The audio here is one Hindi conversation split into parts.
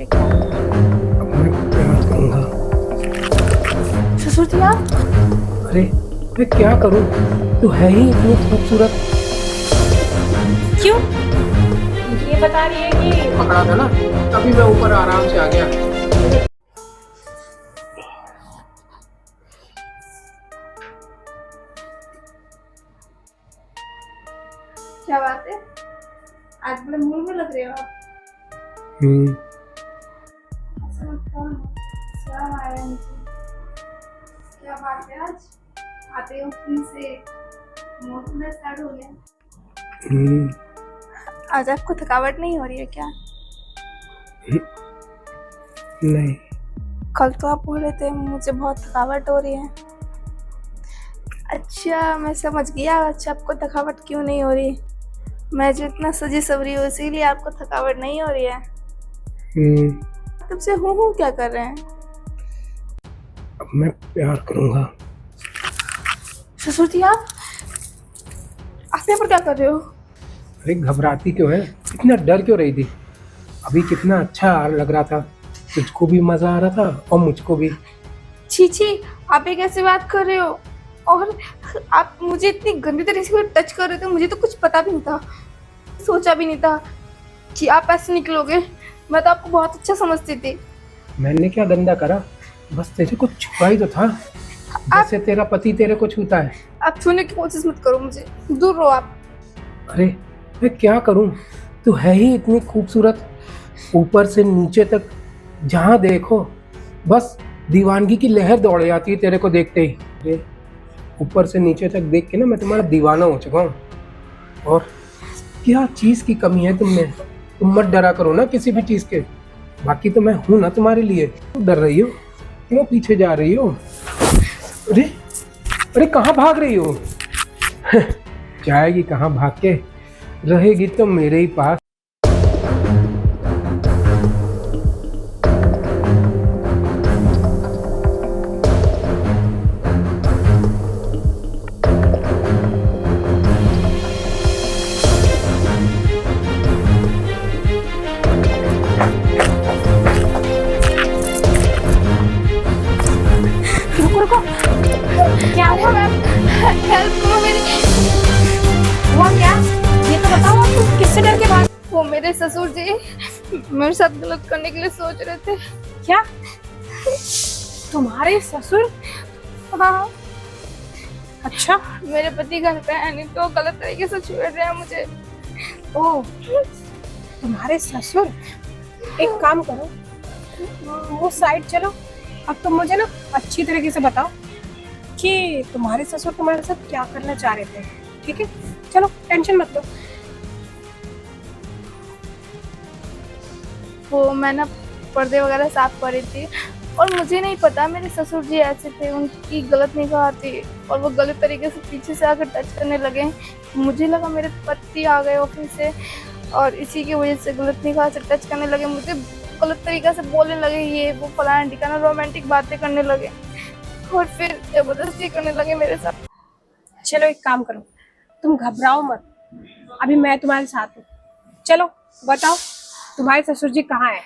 क्या? अब मैं प्यार करूंगा। ससुर जी आप? अरे मैं क्या करूं, तू है ही इतनी खूबसूरत। क्यों? ये बता रही है कि पकड़ा था ना, तभी मैं ऊपर आराम से आ गया। क्या बात है, आज बड़े मूड में लग रहे हो आप। हम्म। ऐसा मत कहो ना, शर्म आ रहा है मुझे। क्या बात है, आज आते हो फिर से मूड में स्टार्ट हो गया। हम्म। आज आपको थकावट नहीं हो रही है क्या? नहीं। कल तो आप बोल रहे थे मुझे बहुत थकावट हो रही है। अच्छा मैं समझ गया, अच्छा आपको थकावट क्यों नहीं हो रही। मैं जो इतना सजी सवरी हूँ इसीलिए आपको थकावट नहीं हो रही है। हम्म। तब से हूँ क्या कर रहे हैं? अब मैं प्यार करूंगा। ससुर जी आप यहाँ पर क्या कर रहे हो? अरे घबराती क्यों है, इतना डर क्यों रही थी? अभी कितना अच्छा लग रहा था, तुझको भी मजा आ रहा था और मुझको भी। छी छी, आप ये कैसे बात कर रहे हो? और आप मुझे इतनी गंदी तरीके से टच कर रहे थे, मुझे तो कुछ पता भी नहीं था, सोचा भी नहीं था कि आप ऐसे निकलोगे। मैं तो आपको बहुत अच्छा समझती थी। मैंने क्या गंदा करा, बस तेरे को छुपा ही तो था, जैसे तेरा पति तेरे को छूता है। आप छूने की कोशिश मत करो, मुझे दूर रहो आप। अरे मैं क्या करूं, तू है ही इतनी खूबसूरत, ऊपर से नीचे तक जहां देखो बस दीवानगी की लहर दौड़ जाती है तेरे को देखते ही। अरे ऊपर से नीचे तक देख के ना मैं तुम्हारा दीवाना हो चुका हूँ। और क्या चीज की कमी है तुम में, तुम मत डरा करो ना किसी भी चीज के, बाकी तो मैं हूं ना तुम्हारे लिए। क्यों डर रही हो, क्यों पीछे जा रही हो? अरे अरे कहाँ भाग रही हो? जाएगी कहाँ भाग के, रहेगी तो मेरे ही पास। रुको रुको, क्या हुआ मैम? हेल्प करो मेरी। हुआ क्या? ये तो बताओ, आप तुम किससे डर के भाग? वो मेरे ससुर जी मेरे साथ गलत करने के लिए सोच रहे थे। क्या तुम्हारे ससुर? हाँ, अच्छा। मेरे पति घर पे है नहीं तो गलत तरीके से छेड़ रहे हैं मुझे। ओ, तुम्हारे ससुर। एक काम करो, वो साइड चलो। अब तुम मुझे ना अच्छी तरीके से बताओ कि तुम्हारे ससुर तुम्हारे साथ क्या करना चाह रहे थे। ठीक है, चलो टेंशन मत लो। वो मैं ना पर्दे वगैरह साफ कर रही थी और मुझे नहीं पता मेरे ससुर जी ऐसे थे, उनकी गलत निगाह थी और वो गलत तरीके से पीछे से आकर टच करने लगे। मुझे लगा मेरे पति आ गए ऑफिस से और इसी की वजह से गलत निगाह से टच करने लगे, मुझे गलत तरीके से बोलने लगे, ये वो फलाना ठिकाना, रोमांटिक बातें करने लगे और फिर जबरदस्ती करने लगे मेरे साथ। चलो एक काम करो, तुम घबराओ मत, अभी मैं तुम्हारे साथ हूँ। चलो बताओ, तुम्हारे ससुर जी कहाँ है?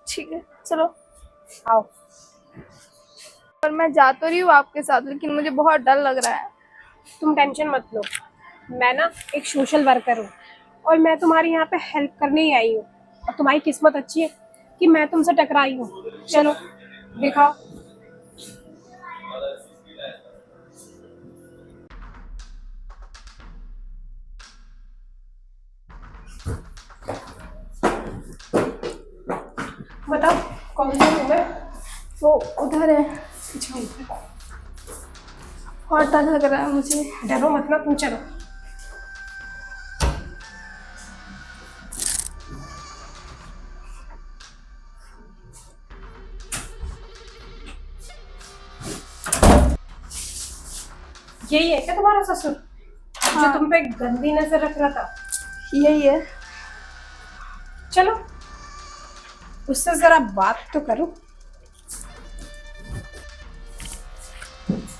ठीक है चलो। आओ। और मैं जा तो रही हूँ आपके साथ, लेकिन मुझे बहुत डर लग रहा है। तुम टेंशन मत लो, मैं ना एक सोशल वर्कर हूँ और मैं तुम्हारे यहाँ पे हेल्प करने ही आई हूँ। और तुम्हारी किस्मत अच्छी है कि मैं तुमसे टकराई हूँ। चलो दिखाओ। बताओ कौन सा रूम है? वो उधर है। अच्छा, और डर लग रहा है मुझे। डरो मत ना, तुम चलो। यही है क्या तुम्हारा ससुर? हाँ। जो तुम पे गंदी नजर रख रहा था? यही है। चलो उससे जरा बात तो करो।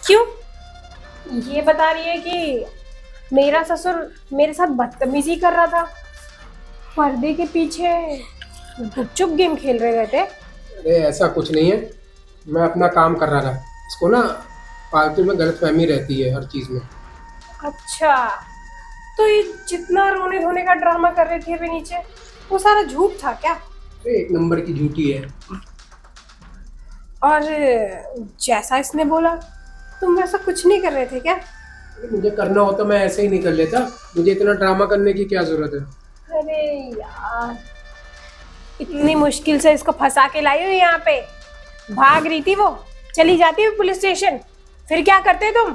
क्यों? ये बता रही है कि मेरा ससुर मेरे साथ बदतमीजी कर रहा था पर्दे के पीछे। चुप गेम खेल रहे थे। अरे ऐसा कुछ नहीं है, मैं अपना काम कर रहा था। इसको ना फालतू में गलतफहमी रहती है हर चीज़ में। अच्छा, तो ये जितना रोने धोने का ड्रामा कर रहे थे अभी नीचे, वो सारा झूठ था क्या? अरे एक नंबर की झूठी है। और जैसा इसने बोला, तुम वैसा कुछ नहीं कर रहे थे क्या? मुझे करना होता मैं ऐसे ही नहीं कर लेता, मुझे इतना ड्रामा करने की क्या जरूरत है। अरे यार, इतनी मुश्किल से इसको फंसा के लाई हूँ यहाँ पे, भाग रही थी वो, चली जाती है पुलिस स्टेशन, फिर क्या करते तुम?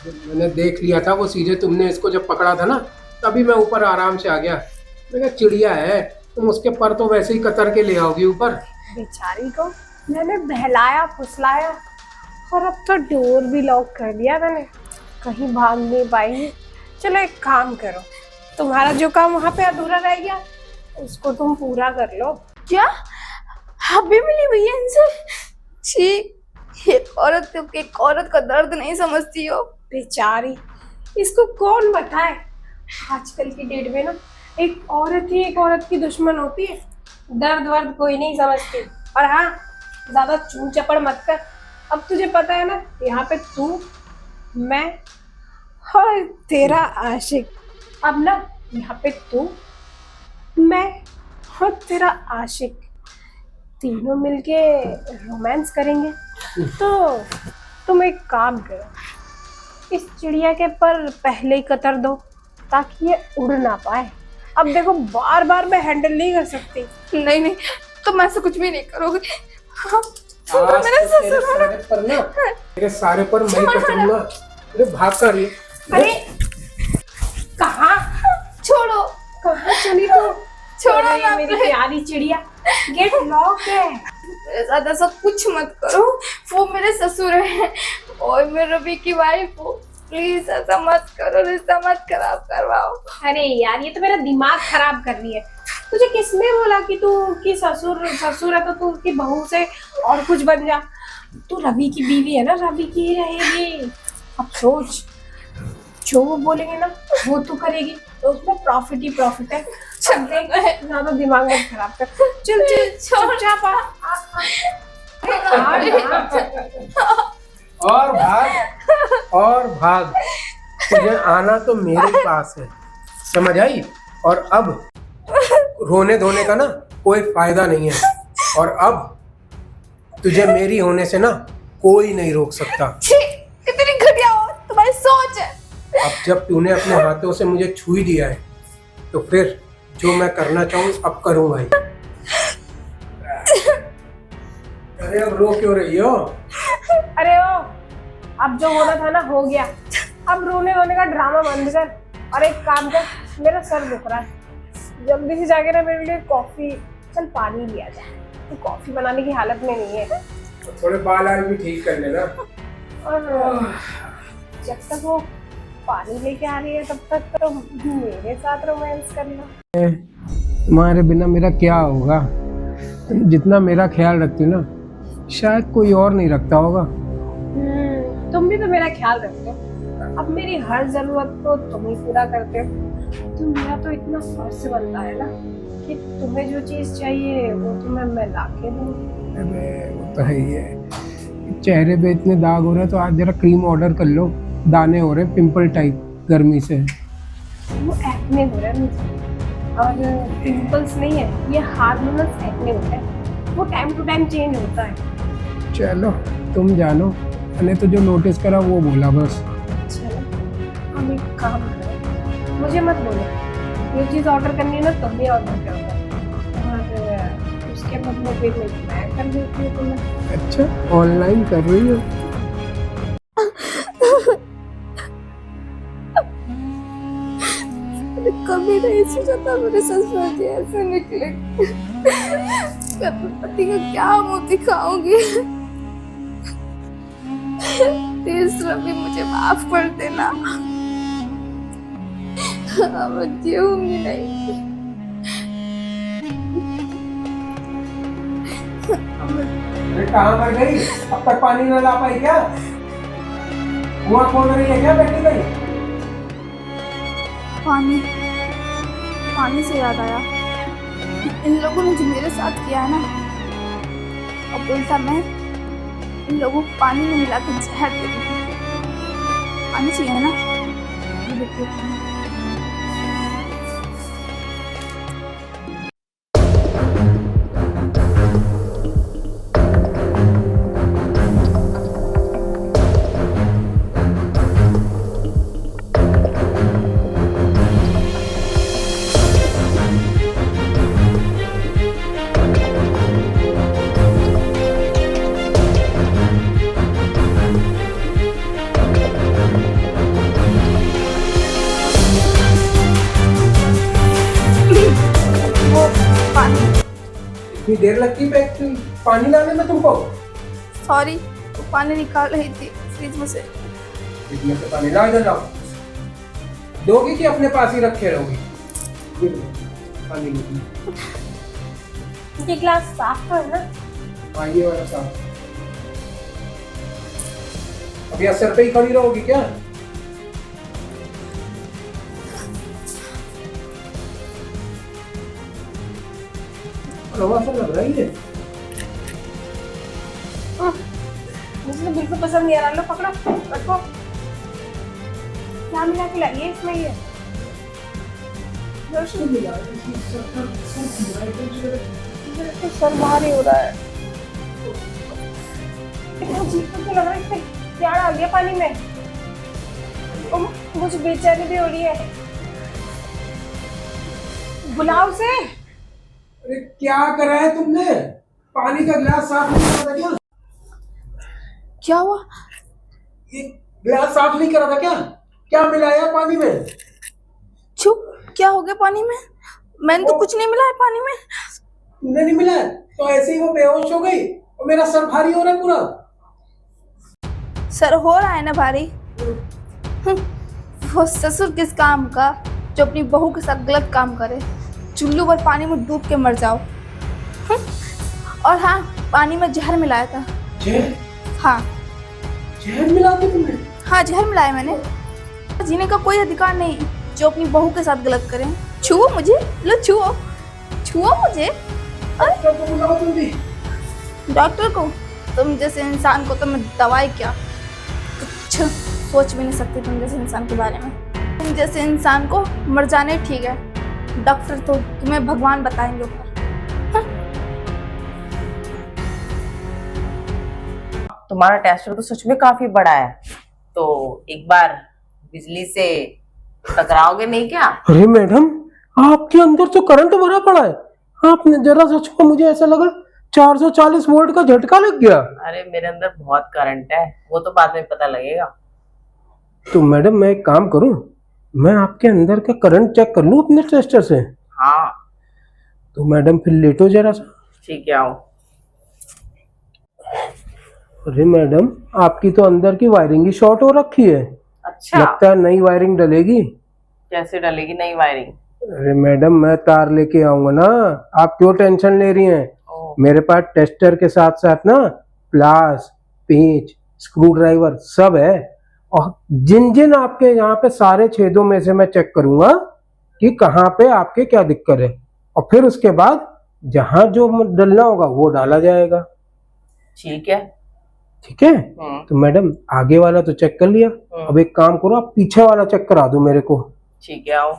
मैंने देख लिया था वो सीधे तुमने इसको जब पकड़ा था ना, तभी मैं ऊपर आराम से आ गया। मैं कहा चिड़िया है, तुम उसके पर तो वैसे ही कतर के ले आओगी ऊपर। बेचारी को मैंने बहलाया फुसलाया और अब तो डोर भी लॉक कर दिया मैंने, कहीं भाग नहीं पाएगी। चलो एक काम करो, तुम्हारा जो काम वहाँ पे अधूरा रह गया उसको तुम पूरा कर लो। क्या अभी मिली भैया इनसे? छी, एक औरत का दर्द नहीं समझती हो। बेचारी, इसको कौन बताए, आजकल की डेट में ना एक औरत ही एक औरत की दुश्मन होती है, दर्द वर्द कोई नहीं समझती। और हाँ, ज्यादा चूं चपड़ मत कर। अब तुझे पता है ना, यहाँ पे तू, मैं और तेरा आशिक। अब ना यहाँ पे तू, मैं और तेरा आशिक तीनों मिलके रोमांस करेंगे। तो तुम एक काम करो, इस चिड़िया के पर पहले ही कतर दो ताकि ये उड़ ना पाए। अब देखो बार बार मैं हैंडल नहीं कर सकती। नहीं नहीं, तुम ऐसा कुछ भी नहीं करोगे। आज मेरा तो तेरे ससुर सारे पर ना, तेरे सारे पर मैं ही कटूंगा। अरे भाग कर रही है। अरे कहाँ, छोड़ो, कहाँ चली तू? छोड़ो अरे ना मेरी प्लीज। प्यारी चिड़िया, गेट लॉक है। मेरे साथ ऐसा कुछ मत करो, वो मेरे ससुर हैं और मैं रवि की वाइफ हूँ। प्लीज ऐसा मत करो, रिश्ता मत खराब करवाओ। अरे यार, ये तो मेरा दिमाग खराब कर रही है। तुझे किसने बोला कि तू की ससुर ससुर है तो तू उसकी बहू से और कुछ बन जा? तू रवि की बीवी है ना, रवि की ही रहेगी। अब सोच, जो वो बोलेंगे ना वो तू करेगी, तो उसमें प्रॉफिट ही प्रॉफिट है। चल देख, ज्यादा दिमाग मत खराब कर। चल चल चुपचाप आ। और भाग, और भाग, तुझे आना तो मेरे पास है, समझ आई? और अब रोने धोने का ना कोई फायदा नहीं है, और अब तुझे मेरी होने से ना कोई नहीं रोक सकता। छी, कितनी घटिया हो तुम्हारी सोच है। अब जब तूने अपने हाथों से मुझे छू ही दिया है, तो फिर जो मैं करना चाहूँ अब करूँगा ही। अरे अब रो क्यों रही हो? अरे ओ, अब जो होना था ना हो गया। अब रोने वोने का ड्रामा बंद कर और एक काम कर, मेरा सर दुख रहा है, जल्दी से जाके ना मेरे लिए कॉफी, चल पानी लिया जाए। तो कॉफी बनाने की हालत में नहीं है। थोड़े बाल आल भी ठीक कर लेना। और जब तक वो पानी लेके आ रही है तब तक तो मेरे साथ रोमांस करना। तुम्हारे बिना मेरा क्या होगा? तुम जितना मेरा ख्याल रखती हो ना, शायद कोई और नहीं रखता होगा। तुम भी तो मेरा ख्याल रखते हो। अब मेरी हर जरूरत को तुम ही पूरा करते हो। तो मेरा तो इतना फर्ज बनता है ना कि तुम्हें जो चीज चाहिए वो तुम्हें मैं ला के दूँ। अबे वो तो है ही है। चेहरे पे इतने दाग हो रहे हैं तो आज जरा क्रीम ऑर्डर कर लो, दाने हो रहे हैं पिंपल टाइप गर्मी से। वो एक्ने हो रहा है मुझे, और पिंपल्स नहीं है, ये हार्मोनल एक्ने होता है, वो टाइम टू टाइम चेंज होता है। चलो तुम जानो, मैंने तो जो नोटिस करा वो बोला बस। चलो हम एक काम करें, मुझे मत बोलो, ये चीज़ ऑर्डर करनी है ना तुम भी ऑर्डर करो, और उसके बदले फिर मैं कर देती हूँ तुम्हें। अच्छा ऑनलाइन कर रही हो? कभी नहीं सोचा था मेरे ससुर जी ऐसे निकले। मैं अपने पति का क्या मुंह दिखाऊंगी। प्लीज रवि मुझे माफ कर देना, मैं जीऊंगी नहीं। अरे कहाँ पर गई? अब तक पानी न ला पाई क्या? कुआं खोद रही है क्या बेटी गई? पानी से याद आया, इन लोगों ने जो मेरे साथ किया है ना, अब उल्टा मैं इन लोगों को पानी में मिला के जहर दे दूंगी। पानी चाहिए ना, ये देखिए पानी। वो पानी, इतनी देर लगती है पानी लाने में तुमको? सॉरी, वो पानी निकाल रही थी फ्रिज में से। इसमें से पानी ला, इधर लाओ। दोगी कि अपने पास ही रखे रहोगी? ये लो, पानी लो। ये गिलास साफ तो है ना? हाँ, ये वाला साफ। अभी असर पे ही खड़ी रहोगी क्या? रवा सा लग रहा है ये। मुझे तो बिल्कुल पसंद नहीं आ रहा। लो पकड़ो, रखो। क्या मिला के लाइए इसमें ये? तो सर भारी हो रहा है। इतना अजीब तो लग रहा है। इसमें क्या डाल दिया पानी में? मुझे बेचैनी भी हो रही है। बुलाओ उसे। अरे क्या करा है तुमने? पानी का गिलास साफ नहीं करा था क्या? क्या हुआ? ये गिलास साफ नहीं करा था क्या? क्या मिलाया पानी में? चुप, क्या हो गया पानी में? मैंने तो कुछ नहीं मिला है पानी में। तुमने नहीं मिला है? तो ऐसे ही वो बेहोश हो गई और मेरा सर भारी हो रहा है पूरा। सर हो रहा है ना भारी? वो ससुर किस काम का जो अपनी बहू के साथ गलत काम करे। चुल्लू पर पानी में डूब के मर जाओ। और हाँ, पानी में जहर मिलाया था। जहर? हाँ। जहर मिला था तुमने? हाँ, जहर मिलाया मैंने। जीने का कोई अधिकार नहीं जो अपनी बहू के साथ गलत करे। छुओ मुझे, लो छुओ, छुओ मुझे। डॉक्टर को बुलाओ तुम भी। डॉक्टर को? तुम जैसे इंसान को तो मैं दवाई क्या कुछ सोच भी नहीं सकती तुम जैसे इंसान के बारे में। तुम जैसे इंसान को मर जाने ठीक है, डॉक्टर तो तुम्हें भगवान बताएंगे ऊपर। तुम्हारा टेस्टर तो सच में काफी बड़ा है, तो एक बार बिजली से टकराओगे नहीं क्या? अरे मैडम, आपके अंदर तो करंट भरा पड़ा है। आपने जरा सा छुआ, मुझे ऐसा लगा 440 वोल्ट का झटका लग गया। अरे मेरे अंदर बहुत करंट है, वो तो बाद में पता लगेगा। तो मैडम मैं एक काम करूं, मैं आपके अंदर का करंट चेक कर लूं अपने टेस्टर से? हाँ तो मैडम फिर लेटो जरा सा। ठीक है, आओ। अरे मैडम, आपकी तो अंदर की वायरिंग ही शॉर्ट हो रखी है। अच्छा, लगता है नई वायरिंग डलेगी। कैसे डलेगी नई वायरिंग? अरे मैडम, मैं तार लेके आऊंगा ना, आप क्यों टेंशन ले रही हैं? ओह, मेरे पास टेस्टर के साथ साथ ना प्लास, पेंच, स्क्रू ड्राइवर सब है। और जिन जिन आपके यहाँ पे सारे छेदों में से मैं चेक करूंगा कि कहाँ पे आपके क्या दिक्कत है, और फिर उसके बाद जहाँ जो डलना होगा वो डाला जाएगा। ठीक है। ठीक है? तो मैडम आगे वाला तो चेक कर लिया, अब एक काम करो, आप पीछे वाला चेक करा दो मेरे को। ठीक है, आओ।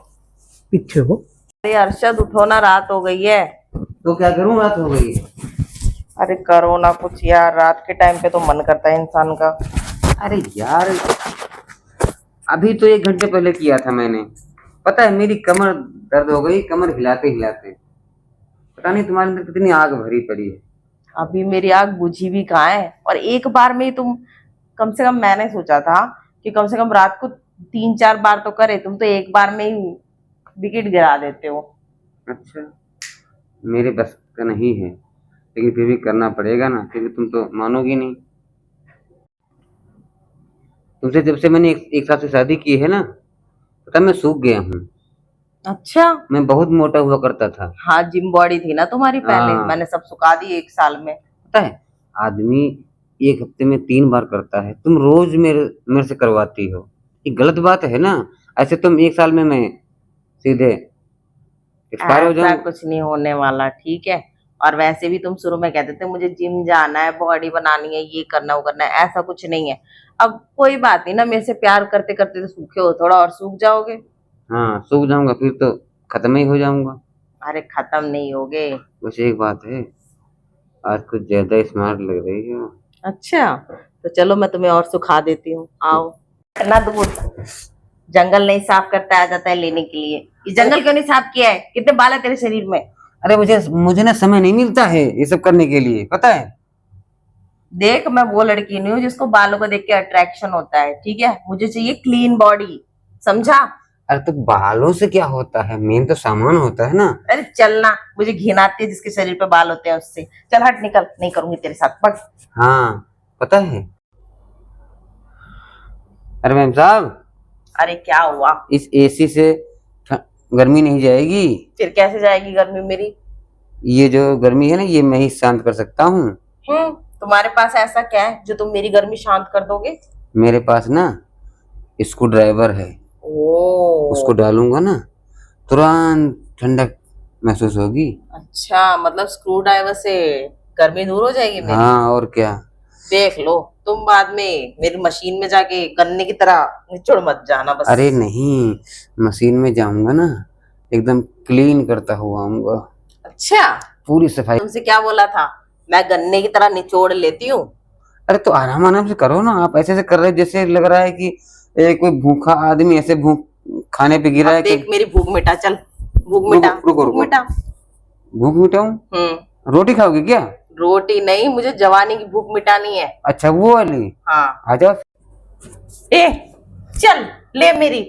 पीछे वो। अरे अरशद, उठो ना, रात हो गई है। तो क्या करूं, रात हो गई है। अरे करो ना कुछ यार, रात के टाइम पे तो मन करता है इंसान का। अरे यार, अभी तो 1 घंटे पहले किया था मैंने। पता है मेरी कमर दर्द हो गई, कमर हिलाते हिलाते। पता नहीं तुम्हारे अंदर कितनी आग भरी पड़ी है। अभी मेरी आग बुझी भी कहाँ है, और एक बार में ही तुम, कम से कम मैंने सोचा था कि कम से कम रात को 3-4 बार तो करे, तुम तो एक बार में ही विकेट गिरा देते हो। अच्छा, मेरे बस का नहीं है, लेकिन फिर भी करना पड़ेगा ना, क्योंकि तुम तो मानोगी नहीं। तुमसे जब से मैंने एक साथ से शादी की है ना, पता मैं सूख गया हूँ। अच्छा, मैं बहुत मोटा हुआ करता था। हाँ, जिम बॉडी थी ना तुम्हारी पहले, हाँ। मैंने सब सुखा दी 1 साल में। पता है, आदमी 1 हफ्ते में 3 बार करता है, तुम रोज मेरे से करवाती हो। ये गलत बात है ना। ऐसे तुम 1 साल में मैं सीधे एक्सपायर हो ऐसा जाऊं। कुछ नहीं होने वाला, ठीक है। और वैसे भी तुम शुरू में कहते थे मुझे जिम जाना है, बॉडी बनानी है, ये करना वो करना है, ऐसा कुछ नहीं है। अब कोई बात नहीं ना, मेरे से प्यार करते करते तो सूखे हो, थोड़ा और सूख जाओगे। हाँ सूख जाऊंगा, फिर तो खत्म ही हो जाऊंगा। अरे खत्म नहीं होगे। बस एक बात है, आज कुछ ज्यादा स्मार्ट लग रही हो। अच्छा, तो चलो मैं तुम्हें और सुखा देती हूँ, आओ। इतना दूर जंगल नहीं साफ करता आ जाता है लेने के लिए। ये जंगल क्यों नहीं साफ किया है? कितने बाल है तेरे शरीर में? अरे मुझे मुझे ना समय नहीं मिलता है ये सब करने के लिए, पता है। देख, मैं वो लड़की नहीं हूँ जिसको बालों को देख के अट्रैक्शन होता है, ठीक है। मुझे चाहिए क्लीन बॉडी, समझा? अरे तो बालों से क्या होता है, मेन तो सामान होता है ना। अरे चलना, मुझे घिन आती है जिसके शरीर पे बाल होते हैं उससे। चल हट, निकल, नहीं करूंगी तेरे साथ, बट। हाँ पता है। अरे मैम साहब, अरे क्या हुआ? इस एसी से गर्मी नहीं जाएगी। फिर कैसे जाएगी गर्मी मेरी? ये जो गर्मी है ना, ये मैं ही शांत कर सकता हूँ। तुम्हारे पास ऐसा क्या है जो तुम मेरी गर्मी शांत कर दोगे? मेरे पास ना स्क्रू ड्राइवर है, ओ, उसको डालूंगा ना तुरंत ठंडक महसूस होगी। अच्छा, मतलब स्क्रू ड्राइवर से गर्मी दूर हो जाएगी मेरी। हाँ और क्या। देख लो, तुम बाद में मेरी मशीन में जाके गन्ने की तरह निचोड़ मत जाना बस। अरे नहीं, मशीन में जाऊंगा ना, एकदम क्लीन करता हुआ आऊंगा, अच्छा, पूरी सफाई। तुमसे क्या बोला था? मैं गन्ने की तरह निचोड़ लेती हूँ। अरे तो आराम आराम से करो ना, आप ऐसे ऐसे कर रहे हो जैसे लग रहा है कि कोई भूखा आदमी ऐसे भूख खाने पे गिरा अब है कि। देख मेरी भूख मिटा, चल भूख मिटा, रुको, भूख मिटा। भूख मिटाऊं? रोटी खाओगे क्या? रोटी नहीं, मुझे जवानी की भूख मिटानी है। अच्छा वो वाली, हाँ, आ जाओ। ए चल ले मेरी।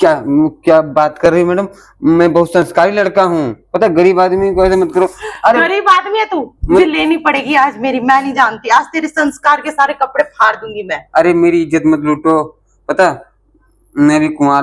क्या क्या बात कर रही है मैडम, मैं बहुत संस्कारी लड़का हूँ, पता है, गरीब आदमी को ऐसे मत करो। अरे गरीब आदमी है तू, मुझे लेनी पड़ेगी आज मेरी, मैं नहीं जानती, आज तेरे संस्कार के सारे कपड़े फाड़ दूंगी मैं। अरे मेरी इज्जत मत लूटो, पता मैं भी कुंवारा